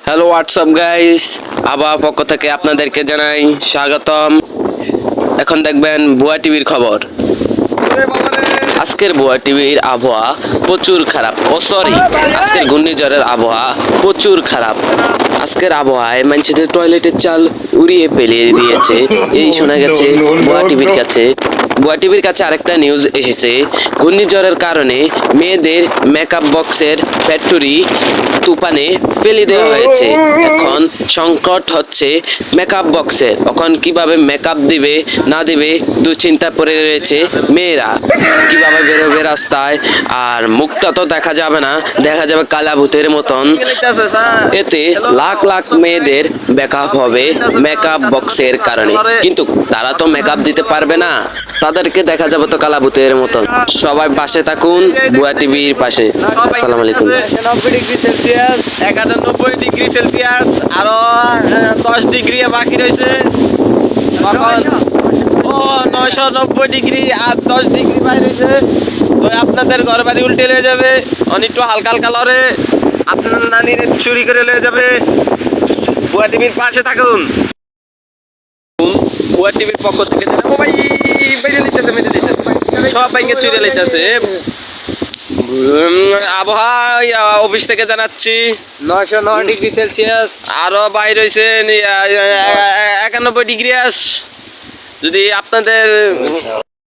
Hello WhatsApp guys, আবহাওয়া পক্ষ থেকে আপনাদেরকে জানাই স্বাগতম। এখন দেখবেন বুয়া টিভির খবর। আজকের বুয়া টিভির আবহাওয়া প্রচুর খারাপ। আজকের ঘূর্ণিঝড়ের আবহাওয়া প্রচুর খারাপ। আজকের আবহাওয়ায় মানুষদের টয়লেটের চাল উড়িয়ে পেলিয়ে দিয়েছে, এই শোনা গেছে বুয়া টিভির কাছে। বুয়া টিভির কাছে আরেকটা নিউজ এসেছে, ঘূর্ণিঝড়ের কারণে মেয়েদের মেকআপ বক্সের ফ্যাক্টরি তুফানে ফেলে দেওয়া হয়েছে। এখন সংকট হচ্ছে মেকআপ বক্সের। এখন কিভাবে মেকআপ দিবে না দিবে দুশ্চিন্তা পড়ে রয়েছে মেয়েরা। কিভাবে বেরোবে রাস্তায়, আর মুখটা তো দেখা যাবে না, দেখা যাবে কালা ভূতের মতন। এতে লাখ লাখ মেয়েদের মেকআপ হবে মেকআপ বক্সের কারণে, কিন্তু তারা তো মেকআপ দিতে পারবে না, তাদেরকে দেখা যাবে তো কালা ভূতের মতন। সবাই পাশে থাকুন, বুয়া টিভির পাশে। আসসালামু আলাইকুম। 90°C, 1090°C, আরো 10 ডিগ্রি বাকি রয়েছে। 990° আর 10 ডিগ্রি বাইরে রয়েছে। তো আপনাদের ঘর বাড়ি উল্টে নিয়ে যাবে, অনেকটু হালকা হালকা লড়ে আপনার নানির চুরি করে নিয়ে যাবে। বুয়া টিভির পাশে থাকুন। বুয়া টিভির পক্ষ থেকে সব বাইকে চুরি লাইতেছে। আবহাওয়া অফিস থেকে জানাচ্ছি 909°C, আরো বাইরে হয়েছে 91°। যদি আপনাদের